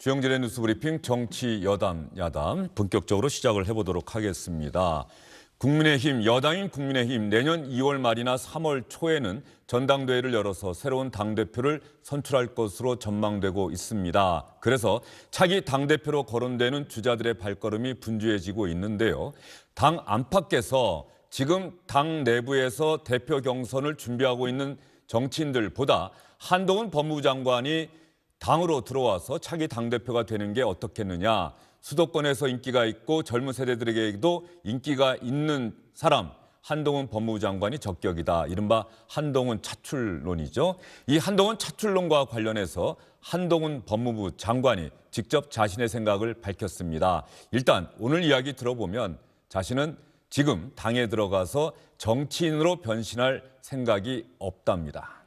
주영진의 뉴스브리핑 정치 여담 야담 본격적으로 시작을 해보도록 하겠습니다. 국민의힘, 여당인 국민의힘 내년 2월 말이나 3월 초에는 전당대회를 열어서 새로운 당대표를 선출할 것으로 전망되고 있습니다. 그래서 차기 당대표로 거론되는 주자들의 발걸음이 분주해지고 있는데요. 당 안팎에서 지금 당 내부에서 대표 경선을 준비하고 있는 정치인들보다 한동훈 법무부 장관이 당으로 들어와서 차기 당대표가 되는 게 어떻겠느냐. 수도권에서 인기가 있고 젊은 세대들에게도 인기가 있는 사람, 한동훈 법무부 장관이 적격이다. 이른바 한동훈 차출론이죠. 이 한동훈 차출론과 관련해서 한동훈 법무부 장관이 직접 자신의 생각을 밝혔습니다. 일단 오늘 이야기 들어보면 자신은 지금 당에 들어가서 정치인으로 변신할 생각이 없답니다.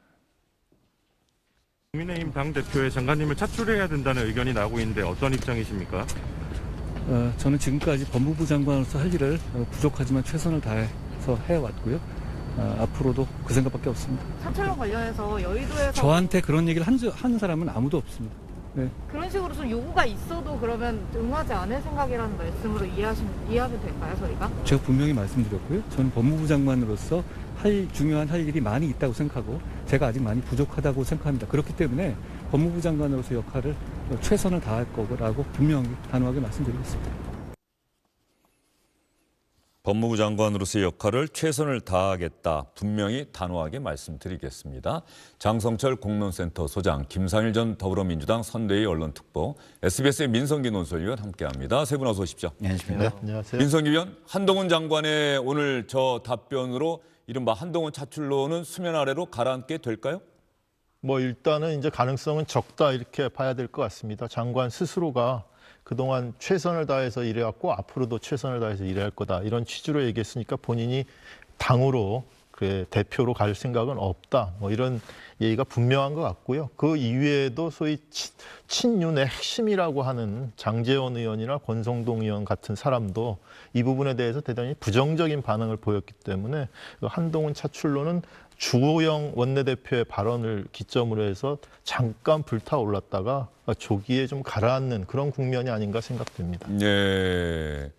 국민의힘 당대표에 장관님을 차출해야 된다는 의견이 나오고 있는데 어떤 입장이십니까? 저는 지금까지 법무부 장관으로서 할 일을 부족하지만 최선을 다해서 해왔고요. 앞으로도 그 생각밖에 없습니다. 차출론 관련해서 여의도에서 저한테 그런 얘기를 하는 사람은 아무도 없습니다. 네. 그런 식으로 좀 요구가 있어도 그러면 응하지 않을 생각이라는 말씀으로 이해하면 될까요, 저희가? 제가 분명히 말씀드렸고요. 저는 법무부 장관으로서 중요한 할 일이 많이 있다고 생각하고 제가 아직 많이 부족하다고 생각합니다. 그렇기 때문에 법무부 장관으로서 역할을 최선을 다할 거라고 분명히 단호하게 말씀드리겠습니다. 법무부 장관으로서의 역할을 최선을 다하겠다. 분명히 단호하게 말씀드리겠습니다. 장성철 공론센터 소장, 김상일 전 더불어민주당 선대위 언론특보, SBS의 민성기 논설위원 함께합니다. 세 분 어서 오십시오. 안녕하십니까. 네, 안녕하세요. 민성기 위원, 한동훈 장관의 오늘 저 답변으로 이른바 한동훈 차출론은 수면 아래로 가라앉게 될까요? 일단은 이제 가능성은 적다 이렇게 봐야 될 것 같습니다. 장관 스스로가 그동안 최선을 다해서 일해왔고 앞으로도 최선을 다해서 일할 거다 이런 취지로 얘기했으니까 본인이 당으로 대표로 갈 생각은 없다 이런 얘기가 분명한 것 같고요. 그 이외에도 소위 친윤의 핵심이라고 하는 장제원 의원이나 권성동 의원 같은 사람도 이 부분에 대해서 대단히 부정적인 반응을 보였기 때문에 한동훈 차출론은 주호영 원내대표의 발언을 기점으로 해서 잠깐 불타올랐다가 조기에 좀 가라앉는 그런 국면이 아닌가 생각됩니다. 네.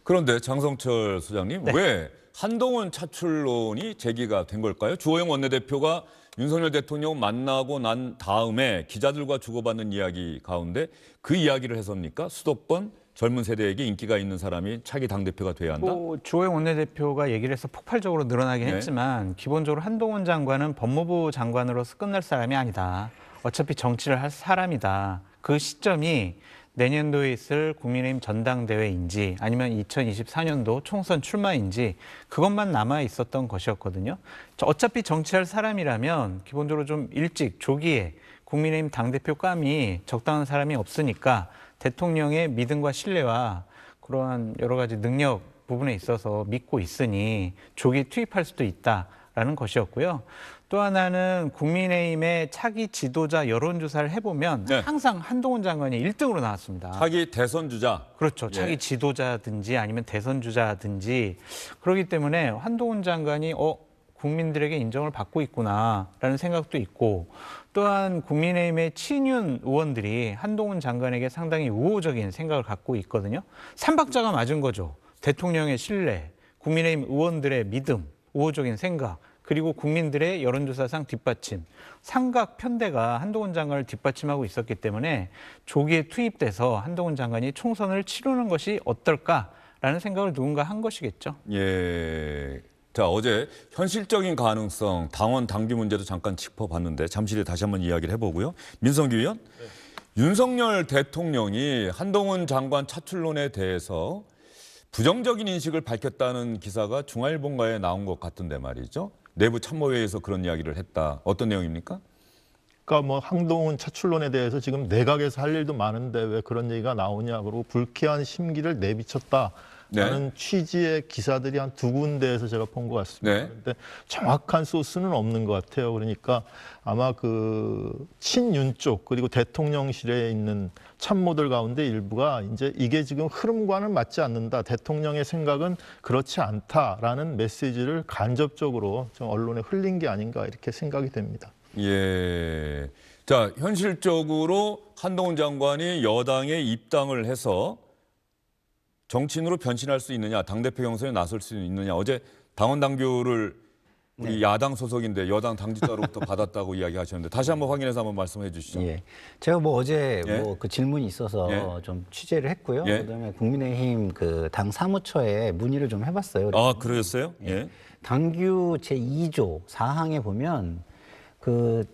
그런데 장성철 소장님, 네. 왜 한동훈 차출론이 제기가 된 걸까요? 주호영 원내대표가 윤석열 대통령 만나고 난 다음에 기자들과 주고받는 이야기 가운데 그 이야기를 해서입니까? 수도권 젊은 세대에게 인기가 있는 사람이 차기 당대표가 돼야 한다? 주호영 원내대표가 얘기를 해서 폭발적으로 늘어나긴 네. 했지만 기본적으로 한동훈 장관은 법무부 장관으로서 끝날 사람이 아니다. 어차피 정치를 할 사람이다. 그 시점이 내년도에 있을 국민의힘 전당대회인지 아니면 2024년도 총선 출마인지 그것만 남아 있었던 것이었거든요. 어차피 정치할 사람이라면 기본적으로 좀 일찍 조기에 국민의힘 당대표감이 적당한 사람이 없으니까 대통령의 믿음과 신뢰와 그러한 여러 가지 능력 부분에 있어서 믿고 있으니 조기 투입할 수도 있다라는 것이었고요. 또 하나는 국민의힘의 차기 지도자 여론조사를 해보면 네. 항상 한동훈 장관이 1등으로 나왔습니다. 차기 대선 주자. 그렇죠. 예. 차기 지도자든지 아니면 대선 주자든지 그렇기 때문에 한동훈 장관이 국민들에게 인정을 받고 있구나라는 생각도 있고 또한 국민의힘의 친윤 의원들이 한동훈 장관에게 상당히 우호적인 생각을 갖고 있거든요. 삼박자가 맞은 거죠. 대통령의 신뢰, 국민의힘 의원들의 믿음, 우호적인 생각, 그리고 국민들의 여론조사상 뒷받침, 삼각 편대가 한동훈 장관을 뒷받침하고 있었기 때문에 조기에 투입돼서 한동훈 장관이 총선을 치르는 것이 어떨까라는 생각을 누군가 한 것이겠죠. 예. 자, 어제 현실적인 가능성, 당원 당규 문제도 잠깐 짚어봤는데 잠시 뒤에 다시 한번 이야기를 해보고요. 민성기 의원, 네. 윤석열 대통령이 한동훈 장관 차출론에 대해서 부정적인 인식을 밝혔다는 기사가 중앙일보가에 나온 것 같은데 말이죠. 내부 참모회의에서 그런 이야기를 했다. 어떤 내용입니까? 그러니까 한동훈 차출론에 대해서 지금 내각에서 할 일도 많은데 왜 그런 얘기가 나오냐 그러고 불쾌한 심기를 내비쳤다. 라는 취지의 기사들이 한 두 군데에서 제가 본 것 같습니다. 네. 그런데 정확한 소스는 없는 것 같아요. 그러니까 아마 그 친윤 쪽 그리고 대통령실에 있는 참모들 가운데 일부가 이제 이게 지금 흐름과는 맞지 않는다. 대통령의 생각은 그렇지 않다라는 메시지를 간접적으로 좀 언론에 흘린 게 아닌가 이렇게 생각이 됩니다. 예. 자, 현실적으로 한동훈 장관이 여당에 입당을 해서 정치인으로 변신할 수 있느냐, 당대표 경선에 나설 수 있느냐. 어제 당원 당규를 우리 야당 소속인데 여당 당직자로부터 받았다고 이야기하셨는데 다시 한번 확인해서 한번 말씀해 주시죠. 예. 제가 뭐 어제 예. 뭐 그 질문이 있어서 예. 좀 취재를 했고요. 예. 그다음에 국민의힘 그 당 사무처에 문의를 좀 해봤어요. 아, 그러셨어요? 예. 당규 제 2조 4항에 보면 그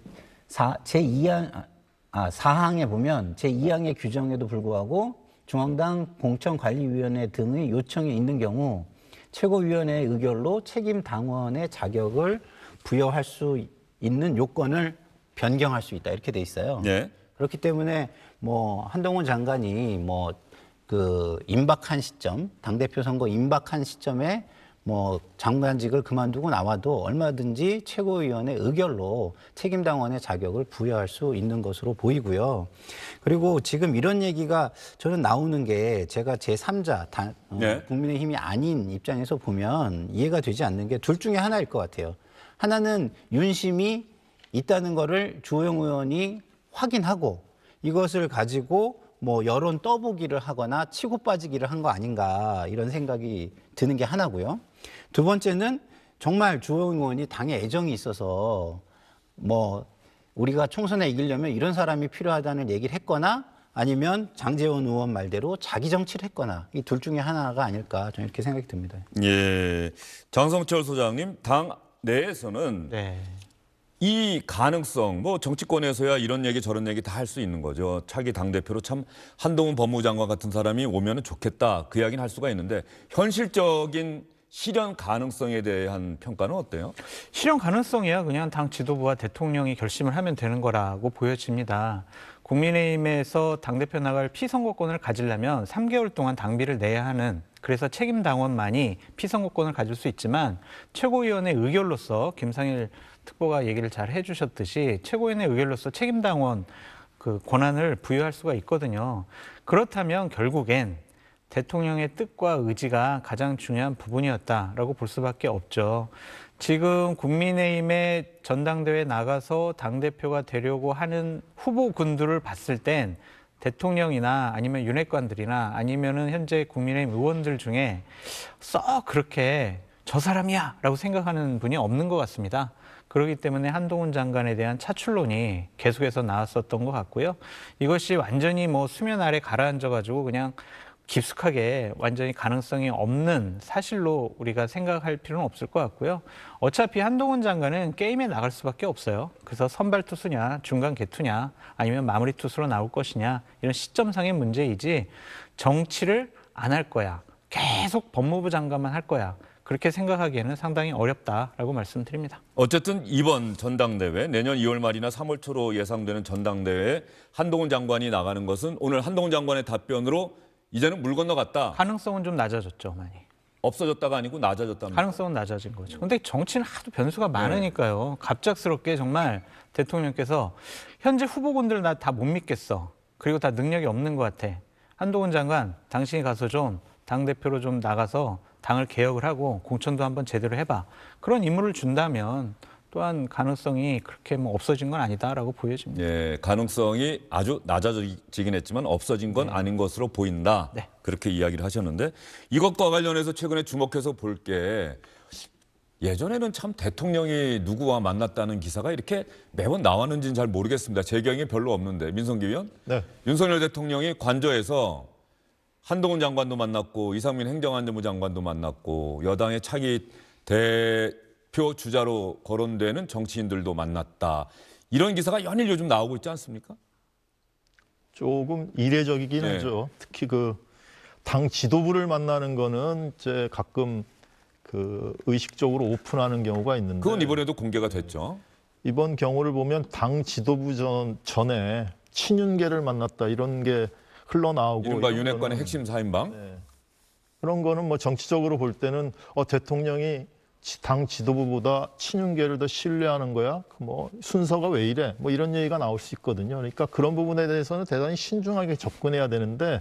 제2항 4항에 보면 제2항의 규정에도 불구하고 중앙당 공천관리위원회 등의 요청이 있는 경우 최고위원회의 의결로 책임 당원의 자격을 부여할 수 있는 요건을 변경할 수 있다 이렇게 돼 있어요. 예. 그렇기 때문에 뭐 한동훈 장관이 뭐 그 임박한 시점, 당대표 선거 임박한 시점에 뭐 장관직을 그만두고 나와도 얼마든지 최고위원회 의결로 책임당원의 자격을 부여할 수 있는 것으로 보이고요. 그리고 지금 이런 얘기가 저는 나오는 게 제가 제3자 네. 국민의힘이 아닌 입장에서 보면 이해가 되지 않는 게 둘 중에 하나일 것 같아요. 하나는 윤심이 있다는 거를 주호영 의원이 확인하고 이것을 가지고 뭐 여론 떠보기를 하거나 치고 빠지기를 한 거 아닌가 이런 생각이 드는 게 하나고요. 두 번째는 정말 주호영 의원이 당에 애정이 있어서 뭐 우리가 총선에 이기려면 이런 사람이 필요하다는 얘기를 했거나 아니면 장제원 의원 말대로 자기 정치를 했거나 이 둘 중에 하나가 아닐까 저는 이렇게 생각이 듭니다. 예. 장성철 소장님, 당 내에서는 네. 이 가능성, 뭐 정치권에서야 이런 얘기 저런 얘기 다 할 수 있는 거죠. 차기 당대표로 참 한동훈 법무부 장관 같은 사람이 오면 좋겠다. 그 이야기는 할 수가 있는데 현실적인 실현 가능성에 대한 평가는 어때요? 실현 가능성이야 그냥 당 지도부와 대통령이 결심을 하면 되는 거라고 보여집니다. 국민의힘에서 당대표 나갈 피선거권을 가지려면 3개월 동안 당비를 내야 하는 그래서 책임 당원만이 피선거권을 가질 수 있지만 최고위원회 의결로서 김상일 특보가 얘기를 잘 해주셨듯이 최고위원회 의결로서 책임 당원 그 권한을 부여할 수가 있거든요. 그렇다면 결국엔 대통령의 뜻과 의지가 가장 중요한 부분이었다라고 볼 수밖에 없죠. 지금 국민의힘의 전당대회에 나가서 당대표가 되려고 하는 후보군들을 봤을 땐 대통령이나 아니면 윤핵관들이나 아니면은 현재 국민의힘 의원들 중에 썩 그렇게 저 사람이야 라고 생각하는 분이 없는 것 같습니다. 그렇기 때문에 한동훈 장관에 대한 차출론이 계속해서 나왔었던 것 같고요. 이것이 완전히 뭐 수면 아래 가라앉아가지고 그냥 깊숙하게 완전히 가능성이 없는 사실로 우리가 생각할 필요는 없을 것 같고요. 어차피 한동훈 장관은 게임에 나갈 수밖에 없어요. 그래서 선발 투수냐, 중간 개투냐, 아니면 마무리 투수로 나올 것이냐 이런 시점상의 문제이지 정치를 안 할 거야. 계속 법무부 장관만 할 거야. 그렇게 생각하기에는 상당히 어렵다라고 말씀드립니다. 어쨌든 이번 전당대회 내년 2월 말이나 3월 초로 예상되는 전당대회에 한동훈 장관이 나가는 것은 오늘 한동훈 장관의 답변으로 이제는 물 건너갔다. 가능성은 좀 낮아졌죠, 많이. 없어졌다가 아니고 낮아졌답니다. 가능성은 낮아진 거죠. 근데 정치는 하도 변수가 많으니까요. 갑작스럽게 정말 대통령께서 현재 후보군들 나 다 못 믿겠어. 그리고 다 능력이 없는 것 같아. 한동훈 장관, 당신이 가서 좀 당대표로 좀 나가서 당을 개혁을 하고 공천도 한번 제대로 해봐. 그런 임무를 준다면 또한 가능성이 그렇게 뭐 없어진 건 아니다라고 보여집니다. 예, 가능성이 아주 낮아지긴 했지만 없어진 건 아닌 것으로 보인다. 네. 그렇게 이야기를 하셨는데 이것과 관련해서 최근에 주목해서 볼 게 예전에는 참 대통령이 누구와 만났다는 기사가 이렇게 매번 나왔는지는 잘 모르겠습니다. 제 기억에 별로 없는데 민성기 의원? 네. 윤석열 대통령이 관저에서 한동훈 장관도 만났고 이상민 행정안전부 장관도 만났고 여당의 차기 대표 주자로 거론되는 정치인들도 만났다. 이런 기사가 연일 요즘 나오고 있지 않습니까? 조금 이례적이긴 네. 하죠. 특히 그 당 지도부를 만나는 거는 이제 가끔 그 의식적으로 오픈하는 경우가 있는데 그건 이번에도 공개가 됐죠. 이번 경우를 보면 당 지도부 전에 친윤계를 만났다 이런 게 흘러나오고 이른바 이런 윤핵관의 거는 핵심 사인방. 네. 그런 거는 뭐 정치적으로 볼 때는 대통령이 당 지도부보다 친윤계를 더 신뢰하는 거야? 뭐 순서가 왜 이래? 뭐 이런 얘기가 나올 수 있거든요. 그러니까 그런 부분에 대해서는 대단히 신중하게 접근해야 되는데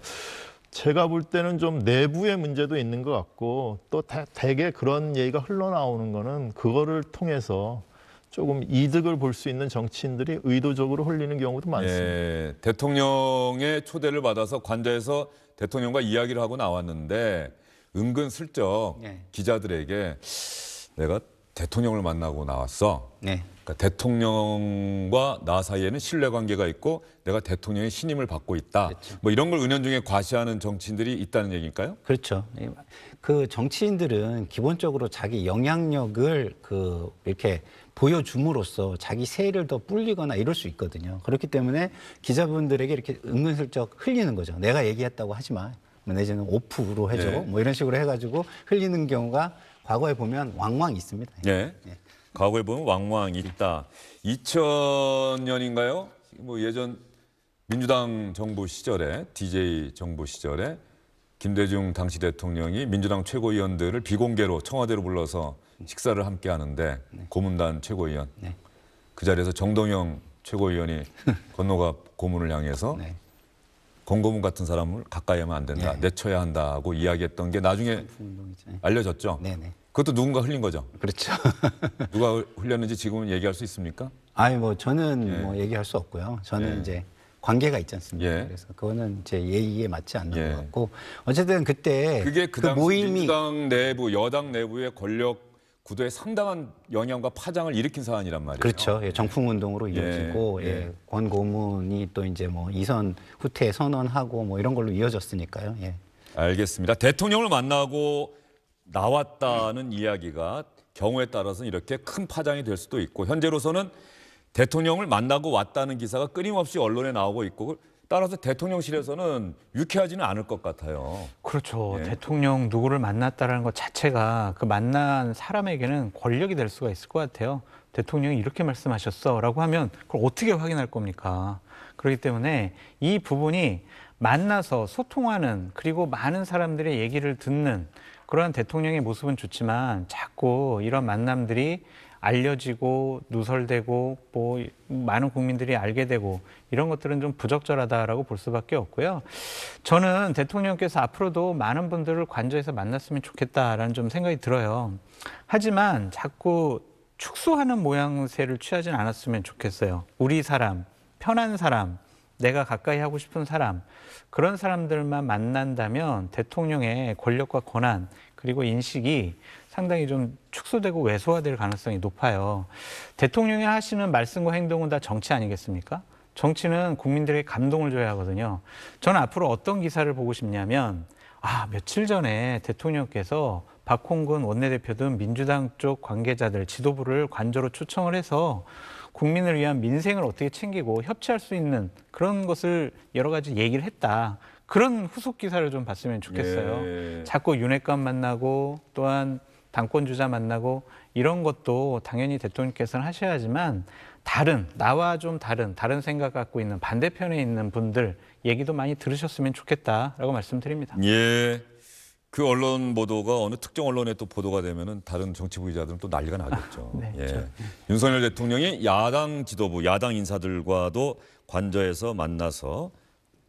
제가 볼 때는 좀 내부의 문제도 있는 것 같고 또 대개 그런 얘기가 흘러나오는 거는 그거를 통해서 조금 이득을 볼 수 있는 정치인들이 의도적으로 홀리는 경우도 많습니다. 예, 대통령의 초대를 받아서 관저에서 대통령과 이야기를 하고 나왔는데 은근슬쩍 네. 기자들에게 내가 대통령을 만나고 나왔어. 네. 그러니까 대통령과 나 사이에는 신뢰관계가 있고 내가 대통령의 신임을 받고 있다. 그렇죠. 뭐 이런 걸 은연중에 과시하는 정치인들이 있다는 얘기일까요? 그렇죠. 그 정치인들은 기본적으로 자기 영향력을 이렇게 보여줌으로써 자기 세를 더 불리거나 이럴 수 있거든요. 그렇기 때문에 기자분들에게 이렇게 은근슬쩍 흘리는 거죠. 내가 얘기했다고 하지 마. 내지는 오프로 해줘. 네. 뭐 이런 식으로 해가지고 흘리는 경우가 과거에 보면 왕왕 있습니다. 예. 과거에 보면 왕왕 있다. 2000년인가요? 뭐 예전 민주당 정부 시절에 DJ 정부 시절에 김대중 당시 대통령이 민주당 최고위원들을 비공개로 청와대로 불러서 식사를 함께 하는데 고문단 최고위원 네. 그 자리에서 정동영 최고위원이 건너가 고문을 향해서 네. 권고문 같은 사람을 가까이 하면 안 된다. 네. 내쳐야 한다고 이야기했던 게 나중에 운동이죠. 알려졌죠. 네네. 그것도 누군가 흘린 거죠. 그렇죠. 누가 흘렸는지 지금은 얘기할 수 있습니까? 아니 뭐 저는 예. 뭐 얘기할 수 없고요. 저는 예. 이제 관계가 있지 않습니까? 예. 그래서 그거는 제 예의에 맞지 않는 예. 것 같고 어쨌든 그때 그게 그 당시 모임이 민주당 내부, 여당 내부의 권력 구도에 상당한 영향과 파장을 일으킨 사안이란 말이에요. 그렇죠. 예, 정풍 운동으로 예. 이어지고 예. 예. 권 고문이 또 이제 뭐 이선 후퇴 선언하고 뭐 이런 걸로 이어졌으니까요. 예. 알겠습니다. 대통령을 만나고 나왔다는 이야기가 경우에 따라서는 이렇게 큰 파장이 될 수도 있고 현재로서는 대통령을 만나고 왔다는 기사가 끊임없이 언론에 나오고 있고 따라서 대통령실에서는 유쾌하지는 않을 것 같아요. 그렇죠. 예. 대통령 누구를 만났다라는 것 자체가 그 만난 사람에게는 권력이 될 수가 있을 것 같아요. 대통령이 이렇게 말씀하셨어라고 하면 그걸 어떻게 확인할 겁니까? 그렇기 때문에 이 부분이 만나서 소통하는 그리고 많은 사람들의 얘기를 듣는 그러한 대통령의 모습은 좋지만 자꾸 이런 만남들이 알려지고 누설되고 뭐 많은 국민들이 알게 되고 이런 것들은 좀 부적절하다라고 볼 수밖에 없고요. 저는 대통령께서 앞으로도 많은 분들을 관저에서 만났으면 좋겠다라는 좀 생각이 들어요. 하지만 자꾸 축소하는 모양새를 취하진 않았으면 좋겠어요. 우리 사람, 편한 사람, 내가 가까이 하고 싶은 사람 그런 사람들만 만난다면 대통령의 권력과 권한 그리고 인식이 상당히 좀 축소되고 왜소화될 가능성이 높아요. 대통령이 하시는 말씀과 행동은 다 정치 아니겠습니까? 정치는 국민들에게 감동을 줘야 하거든요. 저는 앞으로 어떤 기사를 보고 싶냐면 며칠 전에 대통령께서 박홍근 원내대표 등 민주당 쪽 관계자들 지도부를 관저로 초청을 해서 국민을 위한 민생을 어떻게 챙기고 협치할 수 있는 그런 것을 여러 가지 얘기를 했다. 그런 후속 기사를 좀 봤으면 좋겠어요. 예. 자꾸 윤핵관 만나고 또한 당권 주자 만나고 이런 것도 당연히 대통령께서는 하셔야지만 나와 좀 다른 생각 갖고 있는 반대편에 있는 분들 얘기도 많이 들으셨으면 좋겠다라고 말씀드립니다. 예. 그 언론 보도가 어느 특정 언론에 또 보도가 되면은 다른 정치부 기자들은 또 난리가 나겠죠. 네, 예. 윤석열 대통령이 야당 지도부, 야당 인사들과도 관저에서 만나서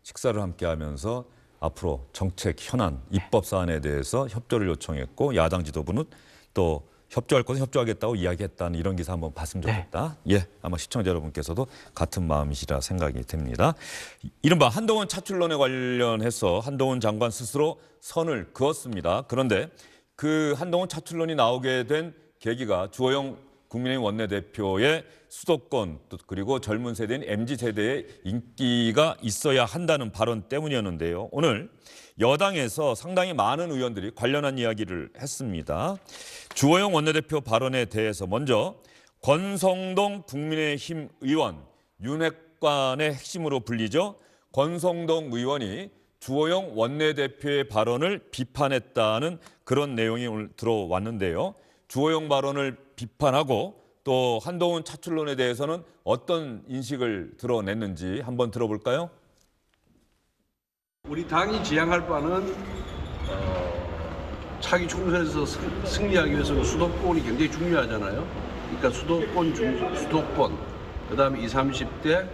식사를 함께 하면서 앞으로 정책, 현안, 입법 사안에 대해서 협조를 요청했고 야당 지도부는 또 협조할 것은 협조하겠다고 이야기했다는 이런 기사 한번 봤으면 좋겠다. 예, 아마 시청자 여러분께서도 같은 마음이시라 생각이 됩니다. 이른바 한동훈 차출론에 관련해서 한동훈 장관 스스로 선을 그었습니다. 그런데 그 한동훈 차출론이 나오게 된 계기가 주호영 국민의힘 원내대표의 수도권 그리고 젊은 세대인 MZ세대의 인기가 있어야 한다는 발언 때문이었는데요. 오늘 여당에서 상당히 많은 의원들이 관련한 이야기를 했습니다. 주호영 원내대표 발언에 대해서 먼저 권성동 국민의힘 의원, 윤핵관의 핵심으로 불리죠. 권성동 의원이 주호영 원내대표의 발언을 비판했다는 그런 내용이 오늘 들어왔는데요. 주호영 발언을 비판하고 또 한동훈 차출론에 대해서는 어떤 인식을 드러냈는지 한번 들어볼까요? 우리 당이 지향할 바는 차기 총선에서 승리하기 위해서는 수도권이 굉장히 중요하잖아요. 그러니까 수도권, 그다음에 20, 30대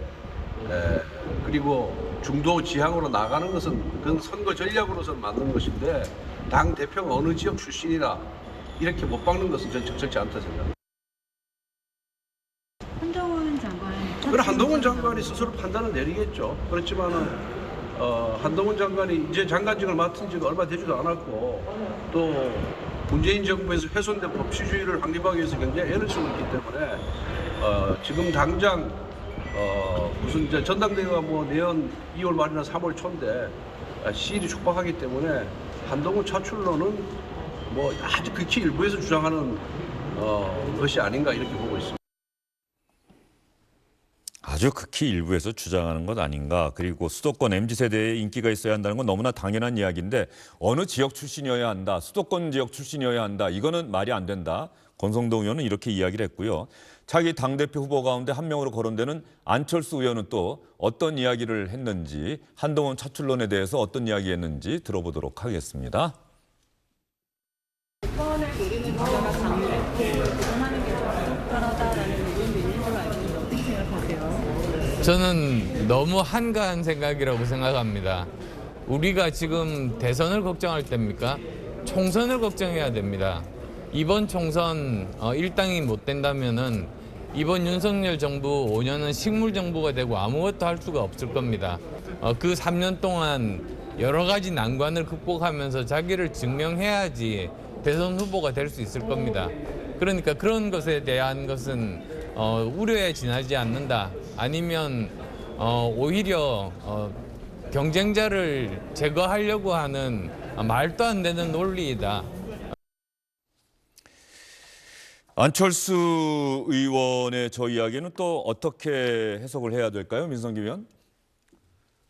그리고 중도 지향으로 나가는 것은 그건 선거 전략으로서는 맞는 것인데 당 대표가 어느 지역 출신이라 이렇게 못 박는 것은 전 적절치 않다 생각합니다. 그건 한동훈 장관이 스스로 판단을 내리겠죠. 그렇지만은 한동훈 장관이 이제 장관직을 맡은 지가 얼마 되지도 않았고 또 문재인 정부에서 훼손된 법치주의를 확립하기 위해서 굉장히 애를 쓰고 있기 때문에 지금 당장 무슨 이제 전당대회가 뭐 내년 2월 말이나 3월 초인데 시일이 촉박하기 때문에 한동훈 차출론은 뭐 아주 극히 일부에서 주장하는 것이 아닌가 이렇게 보고 있습니다. 아주 극히 일부에서 주장하는 것 아닌가. 그리고 수도권 MZ세대에 인기가 있어야 한다는 건 너무나 당연한 이야기인데 어느 지역 출신이어야 한다. 수도권 지역 출신이어야 한다. 이거는 말이 안 된다. 권성동 의원은 이렇게 이야기를 했고요. 자기 당대표 후보 가운데 한 명으로 거론되는 안철수 의원은 또 어떤 이야기를 했는지 한동훈 차출론에 대해서 어떤 이야기 했는지 들어보도록 하겠습니다. 을 노리는 주자가 당대표를 도전하는 게 적절하다라는 의견도 있는 걸로 알고 있는데 어떻게 생각하세요? 저는 너무 한가한 생각이라고 생각합니다. 우리가 지금 대선을 걱정할 때입니까? 총선을 걱정해야 됩니다. 이번 총선 일당이 못 된다면은 이번 윤석열 정부 5년은 식물 정부가 되고 아무것도 할 수가 없을 겁니다. 그 3년 동안 여러 가지 난관을 극복하면서 자기를 증명해야지 대선 후보가 될 수 있을 겁니다. 그러니까 그런 것에 대한 것은 우려에 지나지 않는다. 아니면 오히려 경쟁자를 제거하려고 하는 말도 안 되는 논리이다. 안철수 의원의 저 이야기는 또 어떻게 해석을 해야 될까요, 민성기 의원?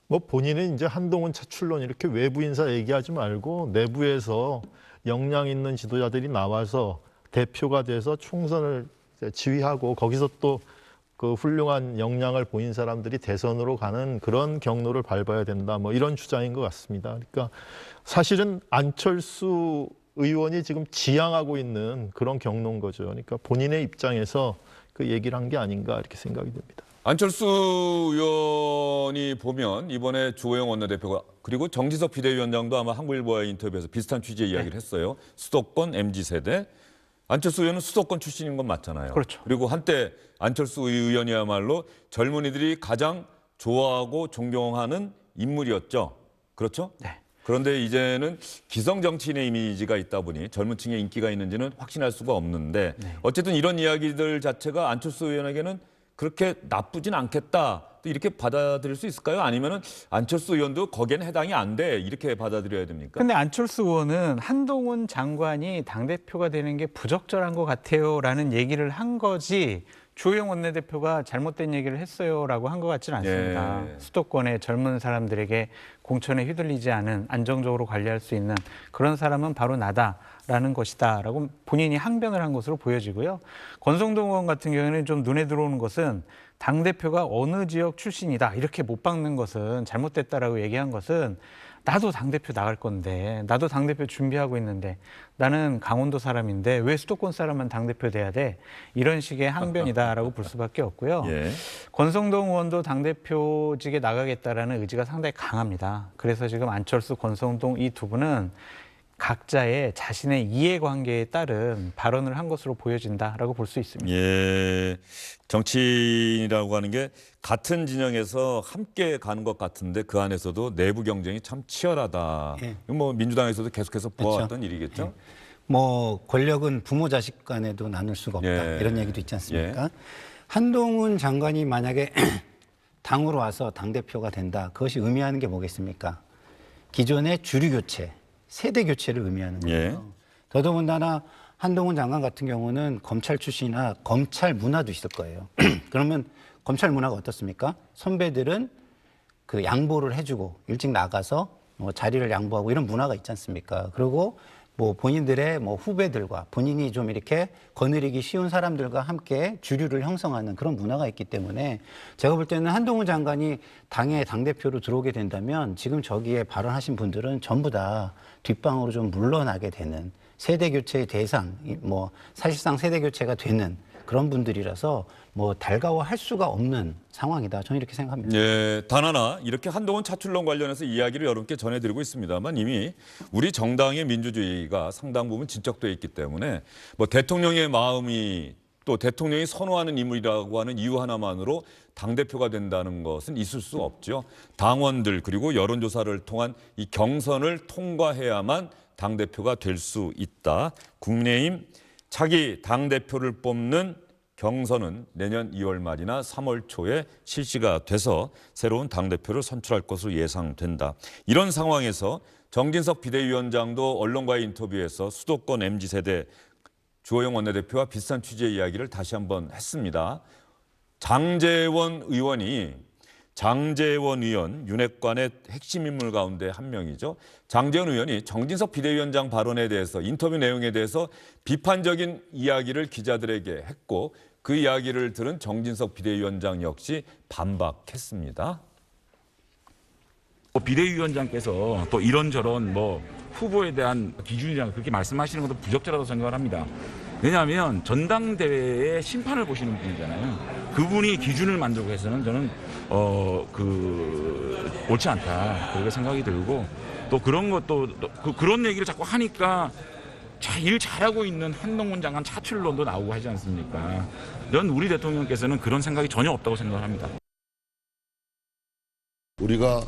뭐 본인은 이제 한동훈 차출론 이렇게 외부 인사 얘기하지 말고 내부에서 역량 있는 지도자들이 나와서 대표가 돼서 총선을 지휘하고 거기서 또 그 훌륭한 역량을 보인 사람들이 대선으로 가는 그런 경로를 밟아야 된다. 뭐 이런 주장인 것 같습니다. 그러니까 사실은 안철수 의원이 지금 지향하고 있는 그런 경로인 거죠. 그러니까 본인의 입장에서 그 얘기를 한 게 아닌가 이렇게 생각이 됩니다. 안철수 의원이 보면 이번에 주호영 원내대표가 그리고 정지석 비대위원장도 아마 한국일보와의 인터뷰에서 비슷한 취지의 이야기를 했어요. 수도권 MZ세대. 안철수 의원은 수도권 출신인 건 맞잖아요. 그렇죠. 그리고 한때 안철수 의원이야말로 젊은이들이 가장 좋아하고 존경하는 인물이었죠. 그렇죠? 네. 그런데 이제는 기성 정치인의 이미지가 있다 보니 젊은 층의 인기가 있는지는 확신할 수가 없는데 어쨌든 이런 이야기들 자체가 안철수 의원에게는 그렇게 나쁘진 않겠다. 또 이렇게 받아들일 수 있을까요? 아니면은 안철수 의원도 거기에는 해당이 안 돼. 이렇게 받아들여야 됩니까? 근데 안철수 의원은 한동훈 장관이 당대표가 되는 게 부적절한 것 같아요라는 얘기를 한 거지 주호영 원내대표가 잘못된 얘기를 했어요라고 한 것 같지는 않습니다. 예. 수도권의 젊은 사람들에게 공천에 휘둘리지 않은 안정적으로 관리할 수 있는 그런 사람은 바로 나다라는 것이다라고 본인이 항변을 한 것으로 보여지고요. 권성동 의원 같은 경우에는 좀 눈에 들어오는 것은 당대표가 어느 지역 출신이다 이렇게 못 박는 것은 잘못됐다라고 얘기한 것은 나도 당대표 나갈 건데 나도 당대표 준비하고 있는데 나는 강원도 사람인데 왜 수도권 사람만 당대표 돼야 돼? 이런 식의 항변이다라고 볼 수밖에 없고요. 예. 권성동 의원도 당대표직에 나가겠다라는 의지가 상당히 강합니다. 그래서 지금 안철수, 권성동 이 두 분은 각자의 자신의 이해관계에 따른 발언을 한 것으로 보여진다라고 볼 수 있습니다. 예, 정치인이라고 하는 게 같은 진영에서 함께 가는 것 같은데 그 안에서도 내부 경쟁이 참 치열하다. 예. 뭐 민주당에서도 계속해서 보아왔던 그렇죠. 일이겠죠. 뭐 권력은 부모 자식 간에도 나눌 수가 없다. 예. 이런 얘기도 있지 않습니까? 한동훈 장관이 만약에 당으로 와서 당대표가 된다. 그것이 의미하는 게 뭐겠습니까? 기존의 주류 교체, 세대 교체를 의미하는 거예요. 예. 더더군다나 한동훈 장관 같은 경우는 검찰 출신이나 검찰 문화도 있을 거예요. 그러면 검찰 문화가 어떻습니까? 선배들은 그 양보를 해주고 일찍 나가서 뭐 자리를 양보하고 이런 문화가 있지 않습니까? 그리고 뭐 본인들의 뭐 후배들과 본인이 좀 이렇게 거느리기 쉬운 사람들과 함께 주류를 형성하는 그런 문화가 있기 때문에 제가 볼 때는 한동훈 장관이 당의 당대표로 들어오게 된다면 지금 저기에 발언하신 분들은 전부 다 뒷방으로 좀 물러나게 되는 세대 교체의 대상, 뭐 사실상 세대 교체가 되는 그런 분들이라서 뭐 달가워할 수가 없는 상황이다. 저는 이렇게 생각합니다. 예, 단 하나 이렇게 한동훈 차출론 관련해서 이야기를 여러분께 전해드리고 있습니다만 이미 우리 정당의 민주주의가 상당 부분 진척돼 있기 때문에 뭐 대통령의 마음이 또 대통령이 선호하는 인물이라고 하는 이유 하나만으로 당대표가 된다는 것은 있을 수 없죠. 당원들 그리고 여론조사를 통한 이 경선을 통과해야만 당대표가 될 수 있다. 국민의힘 차기 당대표를 뽑는 경선은 내년 2월 말이나 3월 초에 실시가 돼서 새로운 당대표를 선출할 것으로 예상된다. 이런 상황에서 정진석 비대위원장도 언론과의 인터뷰에서 수도권 MZ세대 주호영 원내대표와 비슷한 취지의 이야기를 다시 한번 했습니다. 장제원 의원, 윤핵관의 핵심 인물 가운데 한 명이죠. 장제원 의원이 정진석 비대위원장 발언에 대해서 인터뷰 내용에 대해서 비판적인 이야기를 기자들에게 했고 그 이야기를 들은 정진석 비대위원장 역시 반박했습니다. 비대위원장께서 또 이런저런 후보에 대한 기준이랑 그렇게 말씀하시는 것도 부적절하다고 생각을 합니다. 왜냐하면 전당대회의 심판을 보시는 분이잖아요. 그분이 기준을 만들고 해서는 저는 옳지 않다 그렇게 생각이 들고 또 그런 것도 그런 얘기를 자꾸 하니까 일 잘하고 있는 한동훈 장관 차출론도 나오고 하지 않습니까? 전 우리 대통령께서는 그런 생각이 전혀 없다고 생각합니다. 우리가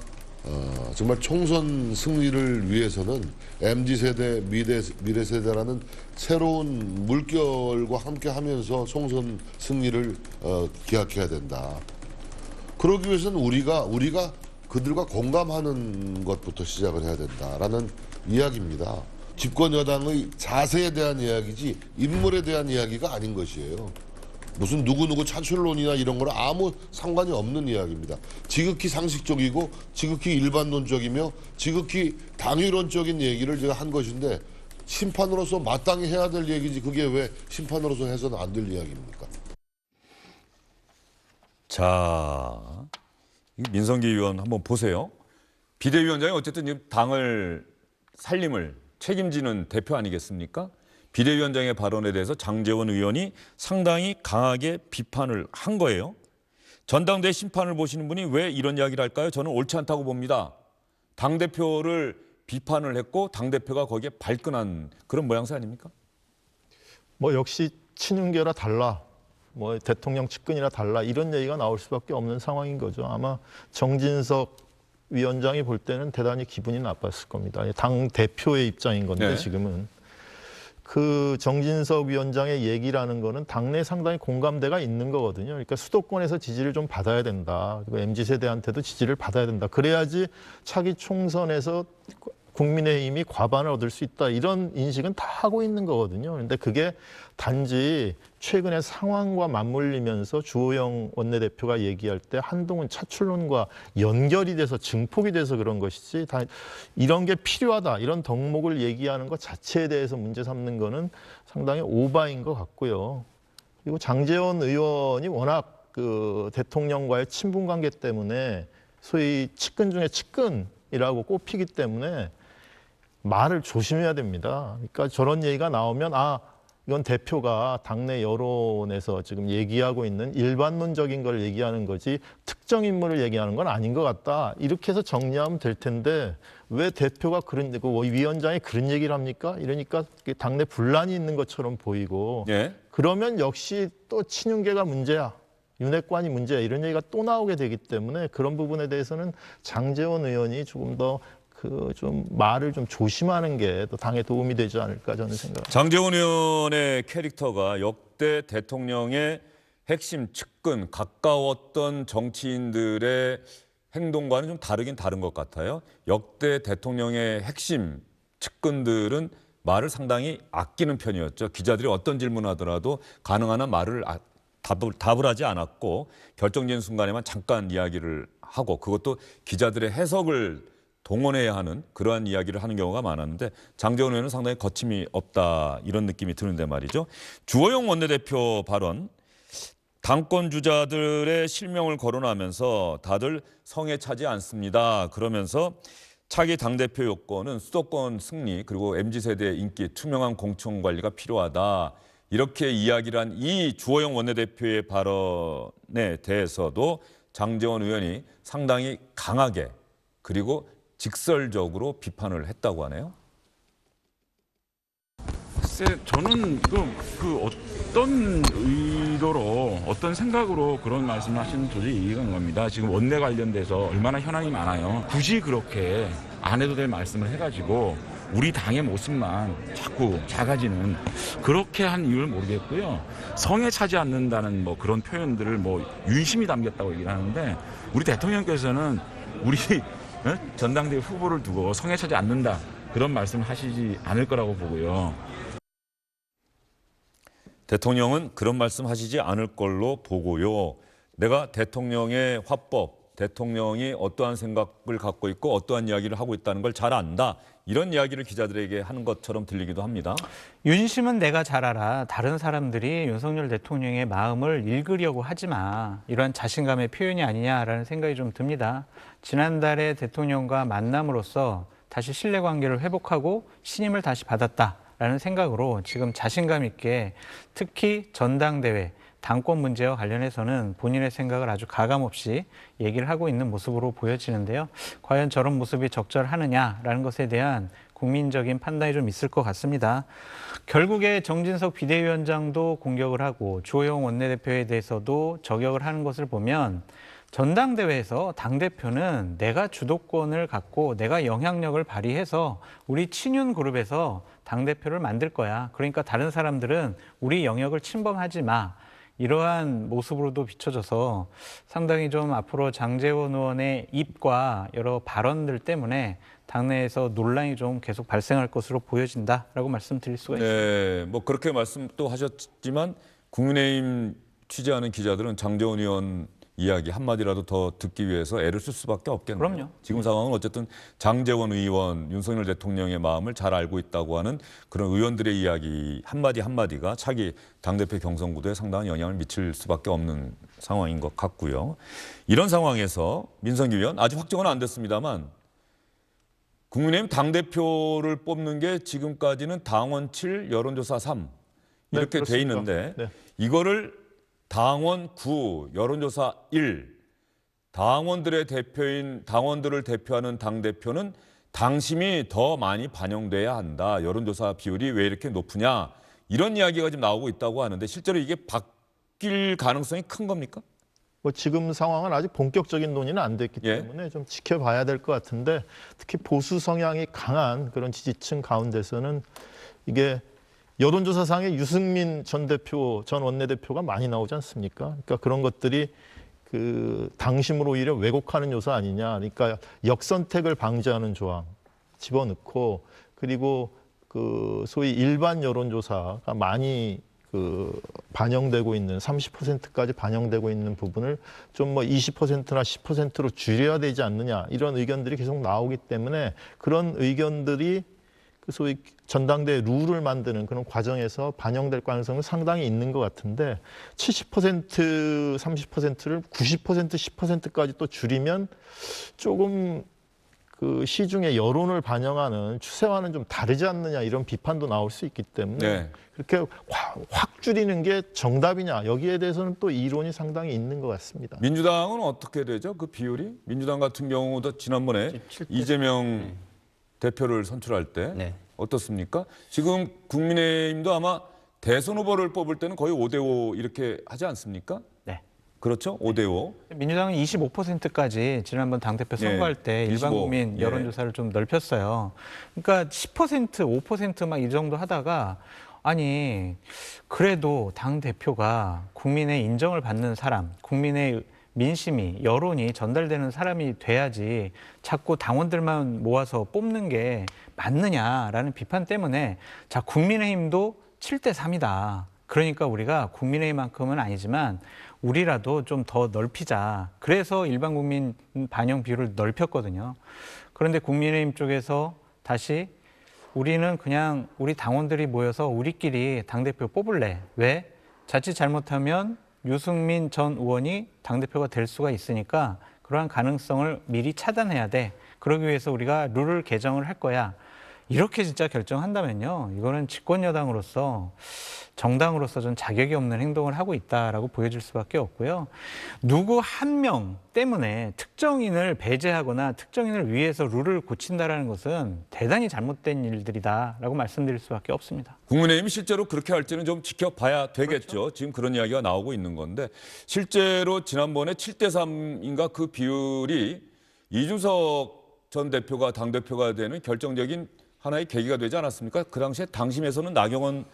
정말 총선 승리를 위해서는 MZ세대, 미래세대라는 새로운 물결과 함께하면서 총선 승리를 기약해야 된다. 그러기 위해서는 우리가 그들과 공감하는 것부터 시작을 해야 된다라는 이야기입니다. 집권 여당의 자세에 대한 이야기지 인물에 대한 이야기가 아닌 것이에요. 무슨 누구누구 차출론이나 이런 거랑 아무 상관이 없는 이야기입니다. 지극히 상식적이고 지극히 일반론적이며 지극히 당위론적인 얘기를 제가 한 것인데 심판으로서 마땅히 해야 될 얘기지 그게 왜 심판으로서 해서는 안 될 이야기입니까? 자, 민성기 의원 한번 보세요. 비대위원장이 어쨌든 당을 살림을 책임지는 대표 아니겠습니까? 비대위원장의 발언에 대해서 장제원 의원이 상당히 강하게 비판을 한 거예요. 전당대회 심판을 보시는 분이 왜 이런 이야기를 할까요? 저는 옳지 않다고 봅니다. 당대표를 비판을 했고 당대표가 거기에 발끈한 그런 모양새 아닙니까? 역시 친윤계라 달라. 대통령 측근이라 달라. 이런 얘기가 나올 수밖에 없는 상황인 거죠. 아마 정진석 위원장이 볼 때는 대단히 기분이 나빴을 겁니다. 당 대표의 입장인 건데 네. 지금은. 그 정진석 위원장의 얘기라는 거는 당내에 상당히 공감대가 있는 거거든요. 그러니까 수도권에서 지지를 좀 받아야 된다. 그리고 MZ세대한테도 지지를 받아야 된다. 그래야지 차기 총선에서 국민의힘이 과반을 얻을 수 있다. 이런 인식은 다 하고 있는 거거든요. 그런데 그게 단지 최근의 상황과 맞물리면서 주호영 원내대표가 얘기할 때 한동훈 차출론과 연결이 돼서 증폭이 돼서 그런 것이지 다 이런 게 필요하다. 이런 덕목을 얘기하는 것 자체에 대해서 문제 삼는 거는 상당히 오바인 것 같고요. 그리고 장제원 의원이 워낙 그 대통령과의 친분 관계 때문에 소위 측근 중에 측근이라고 꼽히기 때문에 말을 조심해야 됩니다. 그러니까 저런 얘기가 나오면 이건 대표가 당내 여론에서 지금 얘기하고 있는 일반론적인 걸 얘기하는 거지 특정 인물을 얘기하는 건 아닌 것 같다. 이렇게 해서 정리하면 될 텐데 왜 대표가 위원장이 그런 얘기를 합니까? 이러니까 당내 분란이 있는 것처럼 보이고 예. 그러면 역시 또 친윤계가 문제야. 윤핵관이 문제야. 이런 얘기가 또 나오게 되기 때문에 그런 부분에 대해서는 장제원 의원이 조금 더 좀 말을 좀 조심하는 게 또 당에 도움이 되지 않을까 저는 생각합니다. 장제원 의원의 캐릭터가 역대 대통령의 핵심 측근, 가까웠던 정치인들의 행동과는 좀 다르긴 다른 것 같아요. 역대 대통령의 핵심 측근들은 말을 상당히 아끼는 편이었죠. 기자들이 어떤 질문을 하더라도 가능한 한 말을 답을 하지 않았고 결정적인 순간에만 잠깐 이야기를 하고 그것도 기자들의 해석을 동원해야 하는 그러한 이야기를 하는 경우가 많았는데 장제원 의원은 상당히 거침이 없다 이런 느낌이 드는데 말이죠. 주호영 원내대표 발언 당권 주자들의 실명을 거론하면서 다들 성에 차지 않습니다. 그러면서 차기 당대표 요건은 수도권 승리 그리고 MZ세대의 인기 투명한 공천 관리가 필요하다. 이렇게 이야기를 한 이 주호영 원내대표의 발언에 대해서도 장제원 의원이 상당히 강하게 그리고 직설적으로 비판을 했다고 하네요. 글쎄, 저는 어떤 의도로 어떤 생각으로 그런 말씀을 하시는 도저히 이해가 안 갑니다. 지금 원내 관련돼서 얼마나 현안이 많아요. 굳이 그렇게 안 해도 될 말씀을 해가지고 우리 당의 모습만 자꾸 작아지는 그렇게 한 이유를 모르겠고요. 성에 차지 않는다는 뭐 그런 표현들을 뭐 윤심이 담겼다고 얘기를 하는데 우리 대통령께서는 우리 전당대회 후보를 두고 성에 차지 않는다 그런 말씀을 하시지 않을 거라고 보고요. 대통령은 그런 말씀 하시지 않을 걸로 보고요. 내가 대통령의 화법, 대통령이 어떠한 생각을 갖고 있고 어떠한 이야기를 하고 있다는 걸 잘 안다. 이런 이야기를 기자들에게 하는 것처럼 들리기도 합니다. 윤심은 내가 잘 알아. 다른 사람들이 윤석열 대통령의 마음을 읽으려고 하지 마. 이런 자신감의 표현이 아니냐라는 생각이 좀 듭니다. 지난달에 대통령과 만남으로써 다시 신뢰관계를 회복하고 신임을 다시 받았다라는 생각으로 지금 자신감 있게 특히 전당대회, 당권 문제와 관련해서는 본인의 생각을 아주 가감없이 얘기를 하고 있는 모습으로 보여지는데요. 과연 저런 모습이 적절하느냐라는 것에 대한 국민적인 판단이 좀 있을 것 같습니다. 결국에 정진석 비대위원장도 공격을 하고 주호영 원내대표에 대해서도 저격을 하는 것을 보면 전당대회에서 당대표는 내가 주도권을 갖고 내가 영향력을 발휘해서 우리 친윤 그룹에서 당대표를 만들 거야. 그러니까 다른 사람들은 우리 영역을 침범하지 마. 이러한 모습으로도 비춰져서 상당히 좀 앞으로 장제원 의원의 입과 여러 발언들 때문에 당내에서 논란이 좀 계속 발생할 것으로 보여진다라고 말씀드릴 수가 있습니다. 네, 뭐 그렇게 말씀 또 하셨지만 국민의힘 취재하는 기자들은 장제원 의원 이야기 한마디라도 더 듣기 위해서 애를 쓸 수밖에 없겠네요. 그럼요. 지금 상황은 어쨌든 장제원 의원, 윤석열 대통령의 마음을 잘 알고 있다고 하는 그런 의원들의 이야기 한마디가 차기 당대표 경선 구도에 상당한 영향을 미칠 수밖에 없는 상황인 것 같고요. 이런 상황에서 민성기 의원 아직 확정은 안 됐습니다만 국민의힘 당대표를 뽑는 게 지금까지는 당원 7, 여론조사 3 이렇게 네, 돼 있는데 네. 이거를 당원 9, 여론조사 1, 당원들의 대표인 당원들을 대표하는 당대표는 당심이 더 많이 반영돼야 한다. 여론조사 비율이 왜 이렇게 높으냐. 이런 이야기가 지금 나오고 있다고 하는데 실제로 이게 바뀔 가능성이 큰 겁니까? 뭐 지금 상황은 아직 본격적인 논의는 안 됐기 때문에 좀 지켜봐야 될 것 같은데 특히 보수 성향이 강한 그런 지지층 가운데서는 이게 여론조사상에 유승민 전 원내대표가 많이 나오지 않습니까? 그러니까 그런 것들이 그 당심으로 오히려 왜곡하는 요소 아니냐. 그러니까 역선택을 방지하는 조항 집어넣고 그리고 그 소위 일반 여론조사가 많이 그 반영되고 있는 30%까지 반영되고 있는 부분을 좀 뭐 20%나 10%로 줄여야 되지 않느냐 이런 의견들이 계속 나오기 때문에 그런 의견들이 그 소위 전당대회 룰을 만드는 그런 과정에서 반영될 가능성은 상당히 있는 것 같은데 70%, 30%를 90%, 10%까지 또 줄이면 조금 그 시중의 여론을 반영하는 추세와는 좀 다르지 않느냐 이런 비판도 나올 수 있기 때문에 그렇게 확 줄이는 게 정답이냐 여기에 대해서는 또 이론이 상당히 있는 것 같습니다. 민주당은 어떻게 되죠? 그 비율이? 민주당 같은 경우도 지난번에 이재명 대표를 선출할 때 어떻습니까? 지금 국민의힘도 아마 대선 후보를 뽑을 때는 거의 5대5 이렇게 하지 않습니까? 네. 그렇죠? 5대5. 민주당은 25%까지 지난번 당대표 선거할 때 일반 국민 여론조사를 좀 넓혔어요. 그러니까 10%, 5% 막 이 정도 하다가 아니 그래도 당대표가 국민의 인정을 받는 사람, 국민의 민심이 여론이 전달되는 사람이 돼야지 자꾸 당원들만 모아서 뽑는 게 맞느냐라는 비판 때문에 자 국민의힘도 7대 3이다. 그러니까 우리가 국민의힘만큼은 아니지만 우리라도 좀 더 넓히자. 그래서 일반 국민 반영 비율을 넓혔거든요. 그런데 국민의힘 쪽에서 다시 우리는 그냥 우리 당원들이 모여서 우리끼리 당대표 뽑을래. 왜? 자칫 잘못하면 유승민 전 의원이 당대표가 될 수가 있으니까 그러한 가능성을 미리 차단해야 돼. 그러기 위해서 우리가 룰을 개정을 할 거야. 이렇게 진짜 결정한다면요, 이거는 집권 여당으로서 정당으로서 좀 자격이 없는 행동을 하고 있다라고 보여질 수밖에 없고요. 누구 한 명 때문에 특정인을 배제하거나 특정인을 위해서 룰을 고친다라는 것은 대단히 잘못된 일들이다라고 말씀드릴 수밖에 없습니다. 국민의힘이 실제로 그렇게 할지는 좀 지켜봐야 되겠죠. 그렇죠. 지금 그런 이야기가 나오고 있는 건데 실제로 지난번에 7대3인가 그 비율이 이준석 전 대표가 당대표가 되는 결정적인 하나의 계기가 되지 않았습니까? 그 당시에 당심에서는 나경원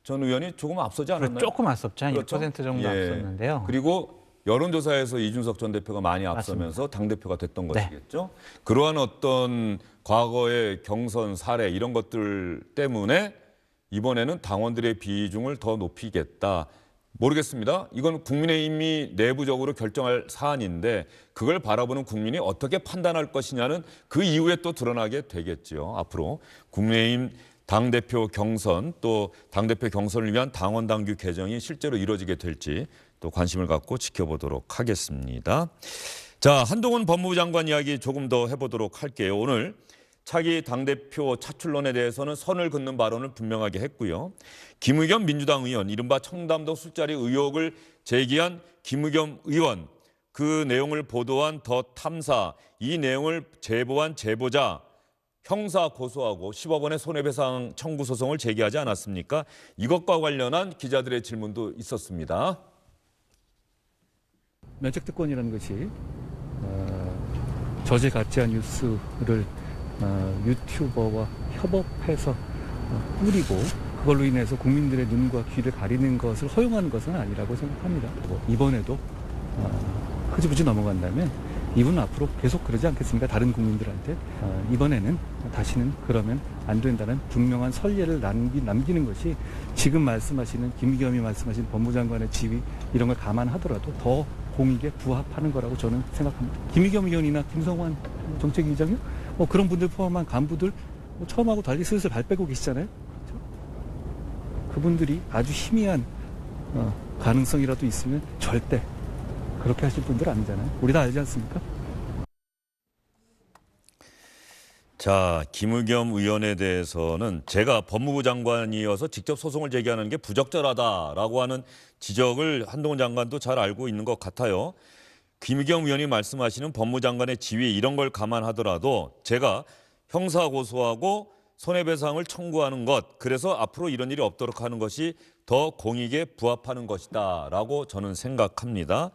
전 의원이 조금 앞서지 않았나요? 조금 앞섰죠. 한 그렇죠? 1% 정도 예. 앞섰는데요. 그리고 여론조사에서 이준석 전 대표가 많이 앞서면서 당대표가 됐던 것이겠죠. 그러한 어떤 과거의 경선 사례 이런 것들 때문에 이번에는 당원들의 비중을 더 높이겠다. 모르겠습니다. 이건 국민의힘이 내부적으로 결정할 사안인데 그걸 바라보는 국민이 어떻게 판단할 것이냐는 그 이후에 또 드러나게 되겠죠. 앞으로 국민의힘 당대표 경선 또 당대표 경선을 위한 당원 당규 개정이 실제로 이루어지게 될지 또 관심을 갖고 지켜보도록 하겠습니다. 자, 한동훈 법무부 장관 이야기 조금 더 해보도록 할게요. 오늘 차기 당대표 차출론에 대해서는 선을 긋는 발언을 분명하게 했고요. 김의겸 민주당 의원, 이른바 청담동 술자리 의혹을 제기한 김의겸 의원, 그 내용을 보도한 더 탐사, 이 내용을 제보한 제보자, 형사 고소하고 10억 원의 손해배상 청구 소송을 제기하지 않았습니까? 이것과 관련한 기자들의 질문도 있었습니다. 면책특권이라는 것이 저질 가짜 뉴스를 유튜버와 협업해서 뿌리고 그걸로 인해서 국민들의 눈과 귀를 가리는 것을 허용하는 것은 아니라고 생각합니다. 이번에도 흐지부지 넘어간다면 이분은 앞으로 계속 그러지 않겠습니까? 다른 국민들한테 이번에는 다시는 그러면 안 된다는 분명한 선례를 남기는 것이 지금 말씀하시는 김의겸이 말씀하신 법무장관의 지위 이런 걸 감안하더라도 더 공익에 부합하는 거라고 저는 생각합니다. 김의겸 의원이나 김성환 정책위의장이요? 그런 분들 포함한 간부들 처음하고 달리 슬슬 발 빼고 계시잖아요. 그렇죠? 그분들이 아주 희미한 가능성이라도 있으면 절대 그렇게 하실 분들 아니잖아요. 우리 다 알지 않습니까? 자, 김의겸 의원에 대해서는 제가 법무부 장관이어서 직접 소송을 제기하는 게 부적절하다라고 하는 지적을 한동훈 장관도 잘 알고 있는 것 같아요. 김의겸 의원이 말씀하시는 법무부 장관의 지위 이런 걸 감안하더라도 제가 형사 고소하고 손해배상을 청구하는 것, 그래서 앞으로 이런 일이 없도록 하는 것이 더 공익에 부합하는 것이다라고 저는 생각합니다.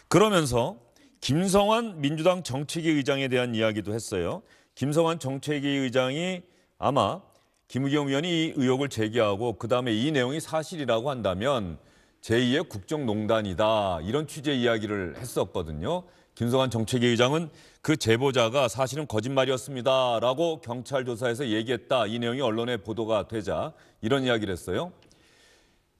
그러면서 김성환 민주당 정책위 의장에 대한 이야기도 했어요. 김성환 정책위 의장이 아마 김의겸 의원이 이 의혹을 제기하고 그다음에 이 내용이 사실이라고 한다면 제2의 국정농단이다 이런 취지의 이야기를 했었거든요. 김성환 정책위 의장은 그 제보자가 사실은 거짓말이었습니다라고 경찰 조사에서 얘기했다. 이 내용이 언론에 보도가 되자 이런 이야기를 했어요.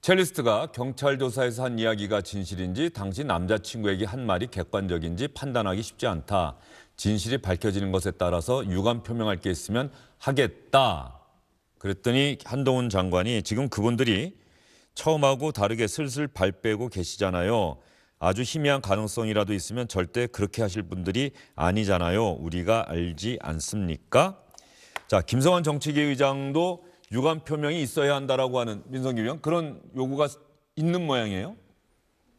첼리스트가 경찰 조사에서 한 이야기가 진실인지 당시 남자친구에게 한 말이 객관적인지 판단하기 쉽지 않다. 진실이 밝혀지는 것에 따라서 유감 표명할 게 있으면 하겠다. 그랬더니 한동훈 장관이 지금 그분들이 처음하고 다르게 슬슬 발 빼고 계시잖아요. 아주 희미한 가능성이라도 있으면 절대 그렇게 하실 분들이 아니잖아요. 우리가 알지 않습니까? 자, 김성환 정책위 의장도 유감 표명이 있어야 한다라고 하는 민성기 의원 그런 요구가 있는 모양이에요.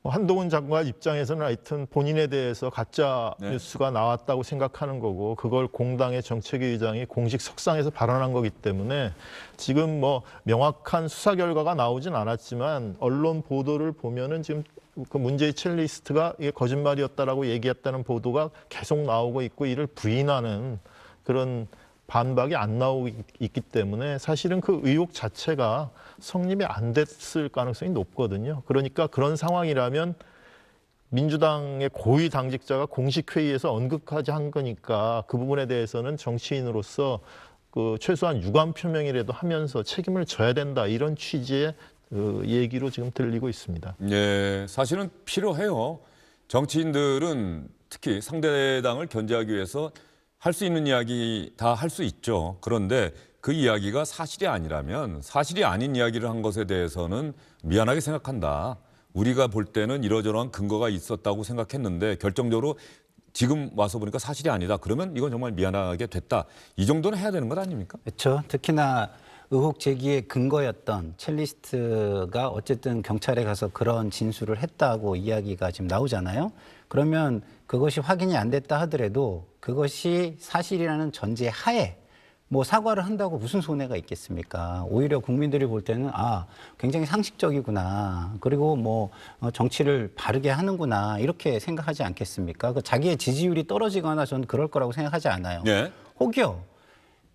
한동훈 장관 입장에서는 하여튼 본인에 대해서 가짜 뉴스가 나왔다고 생각하는 거고 그걸 공당의 정책위 의장이 공식 석상에서 발언한 거기 때문에 지금 뭐 명확한 수사 결과가 나오진 않았지만 언론 보도를 보면은 지금 그 문제의 첼리스트가 이게 거짓말이었다라고 얘기했다는 보도가 계속 나오고 있고 이를 부인하는 그런 반박이 안 나오고 있기 때문에 사실은 그 의혹 자체가 성립이 안 됐을 가능성이 높거든요. 그러니까 그런 상황이라면 민주당의 고위 당직자가 공식 회의에서 언급하지 한 거니까 그 부분에 대해서는 정치인으로서 그 최소한 유감 표명이라도 하면서 책임을 져야 된다 이런 취지의 얘기로 지금 들리고 있습니다. 네, 사실은 필요해요. 정치인들은 특히 상대당을 견제하기 위해서 할 수 있는 이야기 다 할 수 있죠. 그런데 그 이야기가 사실이 아니라면 사실이 아닌 이야기를 한 것에 대해서는 미안하게 생각한다. 우리가 볼 때는 이러저러한 근거가 있었다고 생각했는데 결정적으로 지금 와서 보니까 사실이 아니다. 그러면 이건 정말 미안하게 됐다. 이 정도는 해야 되는 것 아닙니까? 그렇죠. 특히나 의혹 제기의 근거였던 첼리스트가 어쨌든 경찰에 가서 그런 진술을 했다고 이야기가 지금 나오잖아요. 그러면 그것이 확인이 안 됐다 하더라도 그것이 사실이라는 전제 하에 뭐 사과를 한다고 무슨 손해가 있겠습니까? 오히려 국민들이 볼 때는 굉장히 상식적이구나. 그리고 뭐 정치를 바르게 하는구나. 이렇게 생각하지 않겠습니까? 그 자기의 지지율이 떨어지거나 저는 그럴 거라고 생각하지 않아요. 네. 혹여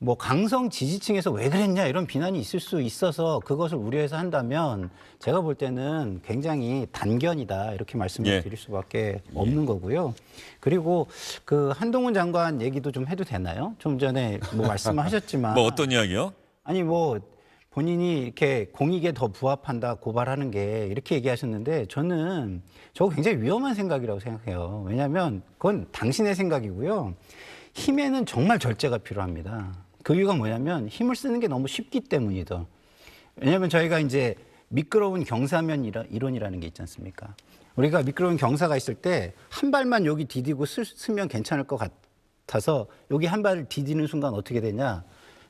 뭐 강성 지지층에서 왜 그랬냐 이런 비난이 있을 수 있어서 그것을 우려해서 한다면 제가 볼 때는 굉장히 단견이다 이렇게 말씀을 드릴 수밖에 없는 거고요. 그리고 그 한동훈 장관 얘기도 좀 해도 되나요? 좀 전에 뭐 말씀하셨지만 뭐 어떤 이야기요? 아니 뭐 본인이 이렇게 공익에 더 부합한다 고발하는 게 이렇게 얘기하셨는데 저는 저거 굉장히 위험한 생각이라고 생각해요. 왜냐하면 그건 당신의 생각이고요. 힘에는 정말 절제가 필요합니다. 그 이유가 뭐냐면 힘을 쓰는 게 너무 쉽기 때문이죠. 왜냐하면 저희가 이제 미끄러운 경사면 이론이라는 게 있지 않습니까? 우리가 미끄러운 경사가 있을 때 한 발만 여기 디디고 쓰면 괜찮을 것 같아서 여기 한 발을 디디는 순간 어떻게 되냐?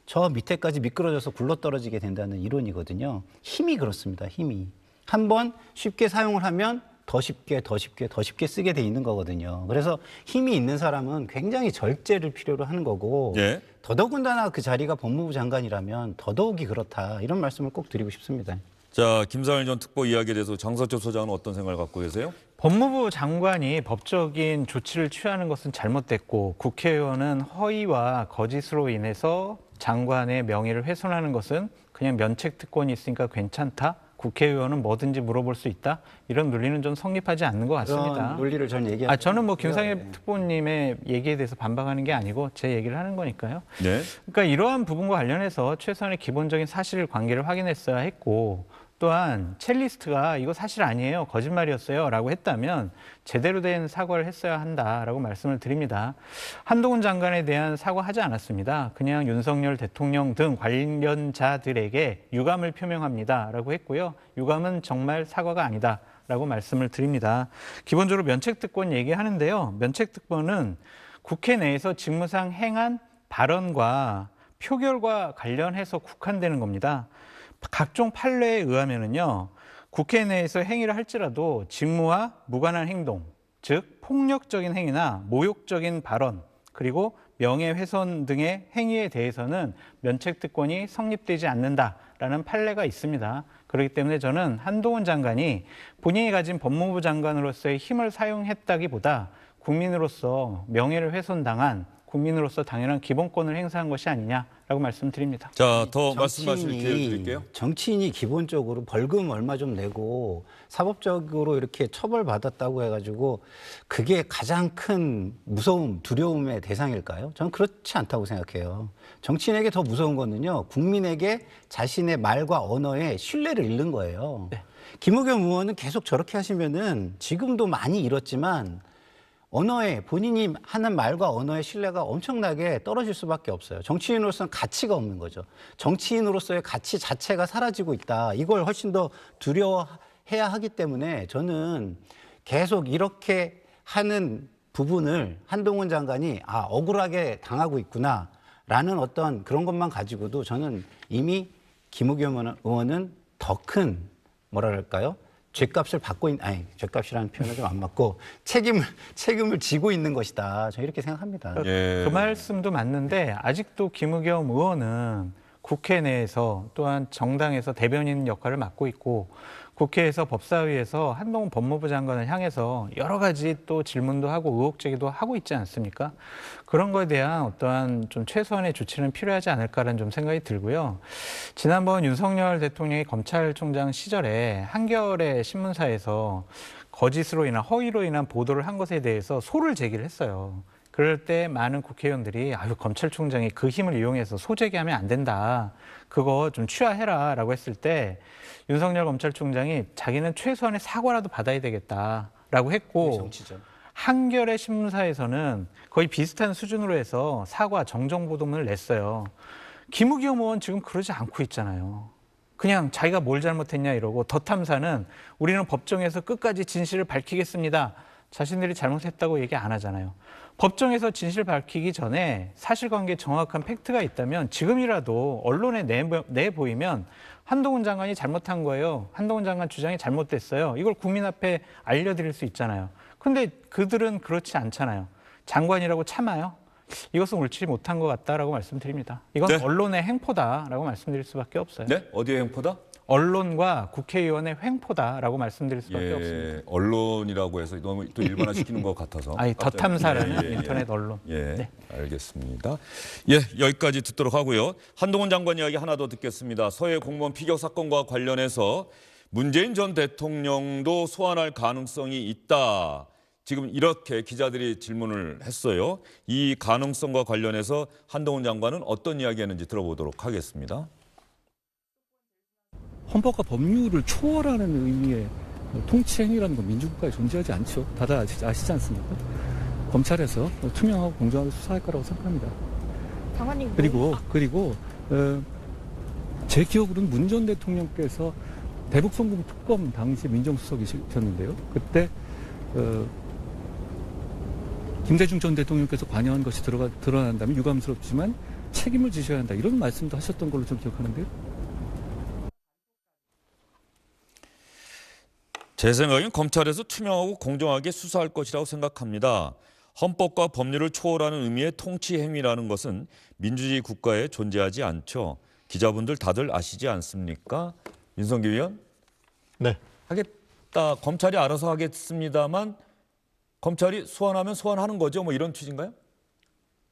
저 밑에까지 미끄러져서 굴러떨어지게 된다는 이론이거든요. 힘이 그렇습니다. 힘이. 한번 쉽게 사용을 하면 더 쉽게 쓰게 돼 있는 거거든요. 그래서 힘이 있는 사람은 굉장히 절제를 필요로 하는 거고 더더군다나 그 자리가 법무부 장관이라면 더더욱이 그렇다. 이런 말씀을 꼭 드리고 싶습니다. 자, 김상일 전 특보 이야기에 대해서 장석철 소장은 어떤 생각을 갖고 계세요? 법무부 장관이 법적인 조치를 취하는 것은 잘못됐고 국회의원은 허위와 거짓으로 인해서 장관의 명예를 훼손하는 것은 그냥 면책 특권이 있으니까 괜찮다. 국회의원은 뭐든지 물어볼 수 있다. 이런 논리는 좀 성립하지 않는 것 같습니다. 그런 논리를 전 얘기하는 저는 뭐 김상일 특보님의 얘기에 대해서 반박하는 게 아니고 제 얘기를 하는 거니까요. 네. 그러니까 이러한 부분과 관련해서 최소한의 기본적인 사실관계를 확인했어야 했고 또한 첼리스트가 이거 사실 아니에요. 거짓말이었어요. 라고 했다면 제대로 된 사과를 했어야 한다라고 말씀을 드립니다. 한동훈 장관에 대한 사과하지 않았습니다. 그냥 윤석열 대통령 등 관련자들에게 유감을 표명합니다. 라고 했고요. 유감은 정말 사과가 아니다. 라고 말씀을 드립니다. 기본적으로 면책특권 얘기하는데요. 면책특권은 국회 내에서 직무상 행한 발언과 표결과 관련해서 국한되는 겁니다. 각종 판례에 의하면은요, 국회 내에서 행위를 할지라도 직무와 무관한 행동, 즉 폭력적인 행위나 모욕적인 발언, 그리고 명예훼손 등의 행위에 대해서는 면책특권이 성립되지 않는다라는 판례가 있습니다. 그렇기 때문에 저는 한동훈 장관이 본인이 가진 법무부 장관으로서의 힘을 사용했다기보다 국민으로서 명예를 훼손당한 국민으로서 당연한 기본권을 행사한 것이 아니냐라고 말씀드립니다. 자, 더 말씀하실 기회를 드릴게요. 정치인이 기본적으로 벌금 얼마 좀 내고 사법적으로 이렇게 처벌받았다고 해가지고 그게 가장 큰 무서움, 두려움의 대상일까요? 저는 그렇지 않다고 생각해요. 정치인에게 더 무서운 거는요, 국민에게 자신의 말과 언어에 신뢰를 잃는 거예요. 네. 김우겸 의원은 계속 저렇게 하시면은 지금도 많이 잃었지만 언어에 본인이 하는 말과 언어의 신뢰가 엄청나게 떨어질 수밖에 없어요. 정치인으로서는 가치가 없는 거죠. 정치인으로서의 가치 자체가 사라지고 있다. 이걸 훨씬 더 두려워해야 하기 때문에 저는 계속 이렇게 하는 부분을 한동훈 장관이 억울하게 당하고 있구나라는 어떤 그런 것만 가지고도 저는 이미 김우겸 의원은 더 큰 뭐랄까요? 죄값을 받고 있는, 죄값이라는 표현은 좀 안 맞고 책임을 지고 있는 것이다. 저는 이렇게 생각합니다. 예. 그 말씀도 맞는데 아직도 김우겸 의원은 국회 내에서 또한 정당에서 대변인 역할을 맡고 있고 국회에서 법사위에서 한동훈 법무부 장관을 향해서 여러 가지 또 질문도 하고 의혹 제기도 하고 있지 않습니까? 그런 거에 대한 어떠한 좀 최소한의 조치는 필요하지 않을까라는 좀 생각이 들고요. 지난번 윤석열 대통령이 검찰총장 시절에 한겨레 신문사에서 거짓으로 인한 허위로 인한 보도를 한 것에 대해서 소를 제기를 했어요. 그럴 때 많은 국회의원들이 검찰총장이 그 힘을 이용해서 소제기하면 안 된다. 그거 좀 취하해라라고 했을 때 윤석열 검찰총장이 자기는 최소한의 사과라도 받아야 되겠다라고 했고 정치죠. 한겨레 신문사에서는 거의 비슷한 수준으로 해서 사과 정정보도문을 냈어요. 김우겸 의원 지금 그러지 않고 있잖아요. 그냥 자기가 뭘 잘못했냐 이러고 더 탐사는 우리는 법정에서 끝까지 진실을 밝히겠습니다. 자신들이 잘못했다고 얘기 안 하잖아요. 법정에서 진실 밝히기 전에 사실관계 정확한 팩트가 있다면 지금이라도 언론에 내보이면 한동훈 장관이 잘못한 거예요. 한동훈 장관 주장이 잘못됐어요. 이걸 국민 앞에 알려드릴 수 있잖아요. 근데 그들은 그렇지 않잖아요. 장관이라고 참아요. 이것은 옳지 못한 것 같다라고 말씀드립니다. 이건 네. 언론의 횡포다라고 말씀드릴 수밖에 없어요. 네? 어디의 횡포다? 언론과 국회의원의 횡포다라고 말씀드릴 수밖에 없습니다. 언론이라고 해서 너무 또 일반화시키는 것 같아서. 아니, 더탐사라는 예, 예, 인터넷 언론. 예, 네. 알겠습니다. 예, 여기까지 듣도록 하고요. 한동훈 장관 이야기 하나 더 듣겠습니다. 서해 공무원 피격 사건과 관련해서 문재인 전 대통령도 소환할 가능성이 있다. 지금 이렇게 기자들이 질문을 했어요. 이 가능성과 관련해서 한동훈 장관은 어떤 이야기했는지 들어보도록 하겠습니다. 헌법과 법률을 초월하는 의미의 통치행위라는 건 민주국가에 존재하지 않죠. 다들 아시지 않습니까? 검찰에서 투명하고 공정하게 수사할 거라고 생각합니다. 장관님 그리고 제 기억으로는 문 전 대통령께서 대북송금 특검 당시 민정수석이셨는데요. 그때 김대중 전 대통령께서 관여한 것이 드러난다면 유감스럽지만 책임을 지셔야 한다. 이런 말씀도 하셨던 걸로 좀 기억하는데요. 제 생각엔 검찰에서 투명하고 공정하게 수사할 것이라고 생각합니다. 헌법과 법률을 초월하는 의미의 통치 행위라는 것은 민주주의 국가에 존재하지 않죠. 기자분들 다들 아시지 않습니까? 민성기 의원? 네. 하겠다. 검찰이 알아서 하겠습니다만 검찰이 소환하면 소환하는 거죠. 뭐 이런 취지인가요?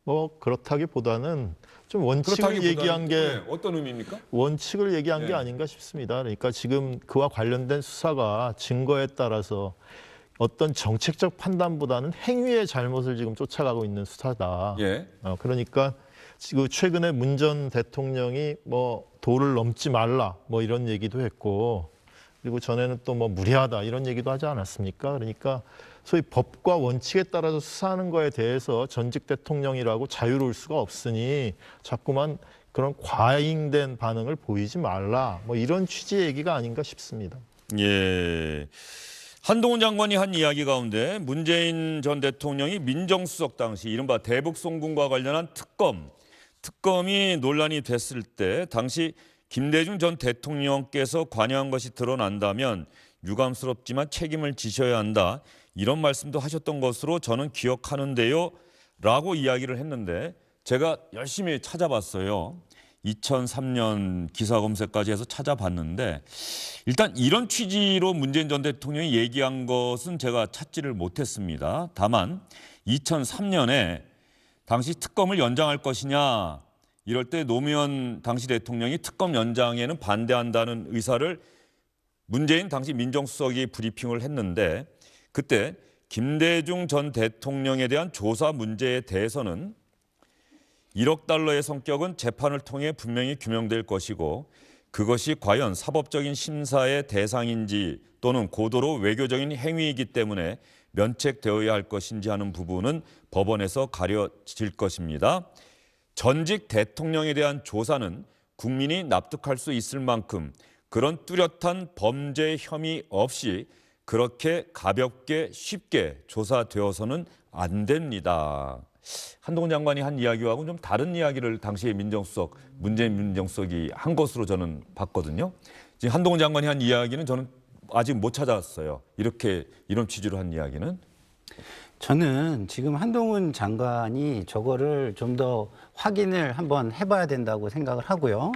뭐 그렇다기보다는 좀 원칙을 얘기한 게 네, 어떤 의미입니까? 원칙을 얘기한 게 네. 아닌가 싶습니다. 그러니까 지금 그와 관련된 수사가 증거에 따라서 어떤 정책적 판단보다는 행위의 잘못을 지금 쫓아가고 있는 수사다. 예. 그러니까 지금 최근에 문 전 대통령이 뭐 도를 넘지 말라 뭐 이런 얘기도 했고 그리고 전에는 또 뭐 무리하다 이런 얘기도 하지 않았습니까? 그러니까 소위 법과 원칙에 따라서 수사하는 거에 대해서 전직 대통령이라고 자유로울 수가 없으니 자꾸만 그런 과잉된 반응을 보이지 말라. 뭐 이런 취지의 얘기가 아닌가 싶습니다. 예. 한동훈 장관이 한 이야기 가운데 문재인 전 대통령이 민정수석 당시 이른바 대북송금과 관련한 특검이 논란이 됐을 때 당시 김대중 전 대통령께서 관여한 것이 드러난다면 유감스럽지만 책임을 지셔야 한다. 이런 말씀도 하셨던 것으로 저는 기억하는데요. 라고 이야기를 했는데 제가 열심히 찾아봤어요. 2003년 기사 검색까지 해서 찾아봤는데 일단 이런 취지로 문재인 전 대통령이 얘기한 것은 제가 찾지를 못했습니다. 다만 2003년에 당시 특검을 연장할 것이냐 이럴 때 노무현 당시 대통령이 특검 연장에는 반대한다는 의사를 문재인 당시 민정수석이 브리핑을 했는데 그때 김대중 전 대통령에 대한 조사 문제에 대해서는 1억 달러의 성격은 재판을 통해 분명히 규명될 것이고 그것이 과연 사법적인 심사의 대상인지 또는 고도로 외교적인 행위이기 때문에 면책되어야 할 것인지 하는 부분은 법원에서 가려질 것입니다. 전직 대통령에 대한 조사는 국민이 납득할 수 있을 만큼 그런 뚜렷한 범죄 혐의 없이 그렇게 가볍게 쉽게 조사되어서는 안 됩니다. 한동훈 장관이 한 이야기하고는 좀 다른 이야기를 당시에 문재인 민정수석이 한 것으로 저는 봤거든요. 지금 한동훈 장관이 한 이야기는 저는 아직 못 찾았어요. 이런 취지로 한 이야기는. 저는 지금 한동훈 장관이 저거를 좀 더 확인을 한번 해봐야 된다고 생각을 하고요.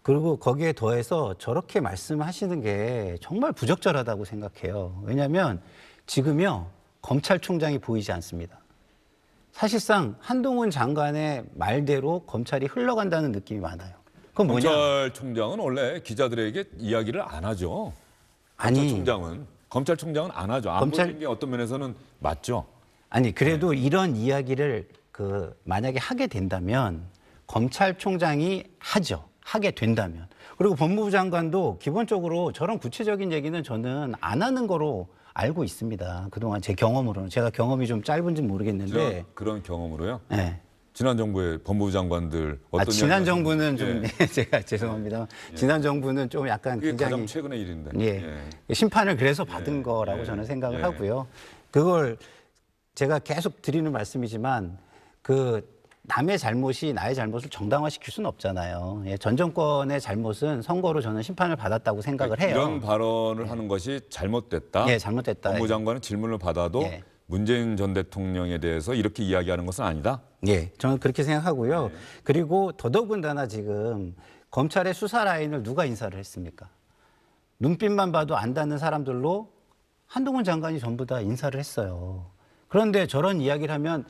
그리고 거기에 더해서 저렇게 말씀하시는 게 정말 부적절하다고 생각해요. 왜냐하면 지금요 검찰총장이 보이지 않습니다. 사실상 한동훈 장관의 말대로 검찰이 흘러간다는 느낌이 많아요. 그건 뭐냐? 검찰총장은 원래 기자들에게 이야기를 안 하죠. 검찰총장은 안 하죠. 안 보이는 게 어떤 면에서는 맞죠. 아니 그래도 이런 이야기를 만약에 하게 된다면 검찰총장이 하죠. 하게 된다면. 그리고 법무부 장관도 기본적으로 저런 구체적인 얘기는 저는 안 하는 거로 알고 있습니다. 그동안 제 경험으로는. 제가 경험이 좀 짧은지 모르겠는데. 그런 경험으로요? 네. 지난 정부의 법무부 장관들 어떤 지난 정부는 좀 제가 죄송합니다. 지난 정부는 좀 약간 그게 굉장히 가장 최근의 일인데. 심판을 그래서 받은 거라고 저는 생각을 하고요. 그걸 제가 계속 드리는 말씀이지만 그 남의 잘못이 나의 잘못을 정당화시킬 수는 없잖아요. 예, 전 정권의 잘못은 선거로 저는 심판을 받았다고 생각을 해요. 이런 발언을 하는 것이 잘못됐다. 예, 잘못됐다. 법무장관은 질문을 받아도 예. 문재인 전 대통령에 대해서 이렇게 이야기하는 것은 아니다. 예, 저는 그렇게 생각하고요. 그리고 더더군다나 지금 검찰의 수사 라인을 누가 인사를 했습니까? 눈빛만 봐도 안다는 사람들로 한동훈 장관이 전부 다 인사를 했어요. 그런데 저런 이야기를 하면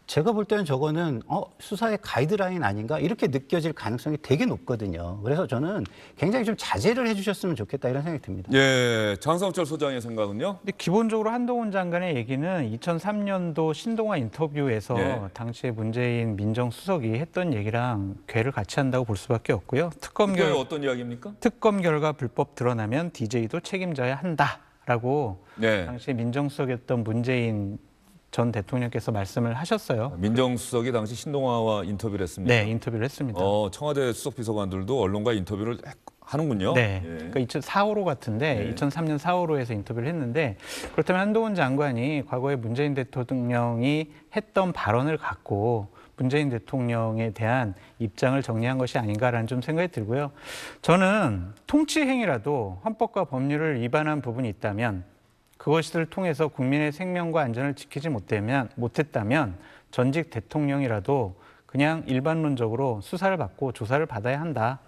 제가 볼 때는 저거는 수사의 가이드라인 아닌가 이렇게 느껴질 가능성이 되게 높거든요. 그래서 저는 굉장히 좀 자제를 해주셨으면 좋겠다 이런 생각이 듭니다. 예, 장성철 소장의 생각은요? 근데 기본적으로 한동훈 장관의 얘기는 2003년도 신동아 인터뷰에서 네. 당시에 문재인 민정수석이 했던 얘기랑 궤를 같이 한다고 볼 수밖에 없고요. 그게 어떤 이야기입니까? 특검 결과 불법 드러나면 DJ도 책임져야 한다라고 네. 당시에 민정수석이었던 문재인 전 대통령께서 말씀을 하셨어요. 민정수석이 당시 신동아와 인터뷰를 했습니다. 네, 인터뷰를 했습니다. 청와대 수석비서관들도 언론과 인터뷰를 하는군요. 네, 예. 그러니까 2004호로 같은데 네. 2003년 4호로에서 인터뷰를 했는데 그렇다면 한동훈 장관이 과거에 문재인 대통령이 했던 발언을 갖고 문재인 대통령에 대한 입장을 정리한 것이 아닌가라는 좀 생각이 들고요. 저는 통치 행위라도 헌법과 법률을 위반한 부분이 있다면 그것을 통해서 국민의 생명과 안전을 지키지 못했다면 전직 대통령이라도 그냥 일반론적으로 수사를 받고 조사를 받아야 한다.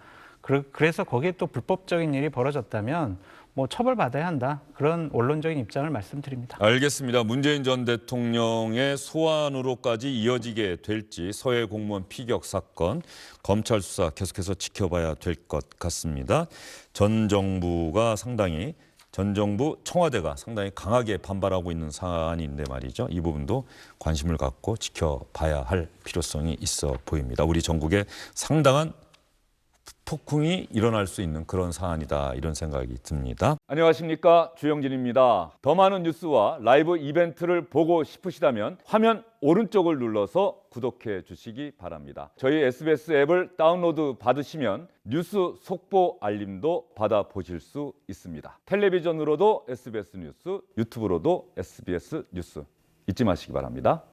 그래서 거기에 또 불법적인 일이 벌어졌다면 뭐 처벌받아야 한다. 그런 원론적인 입장을 말씀드립니다. 알겠습니다. 문재인 전 대통령의 소환으로까지 이어지게 될지 서해 공무원 피격 사건 검찰 수사 계속해서 지켜봐야 될 것 같습니다. 전 정부 청와대가 상당히 강하게 반발하고 있는 사안인데 말이죠. 이 부분도 관심을 갖고 지켜봐야 할 필요성이 있어 보입니다. 우리 전국에 상당한 폭풍이 일어날 수 있는 그런 사안이다 이런 생각이 듭니다. 안녕하십니까, 주영진입니다. 더 많은 뉴스와 라이브 이벤트를 보고 싶으시다면 화면 오른쪽을 눌러서 구독해 주시기 바랍니다. 저희 SBS 앱을 다운로드 받으시면 뉴스 속보 알림도 받아보실 수 있습니다. 텔레비전으로도 SBS 뉴스, 유튜브로도 SBS 뉴스 잊지 마시기 바랍니다.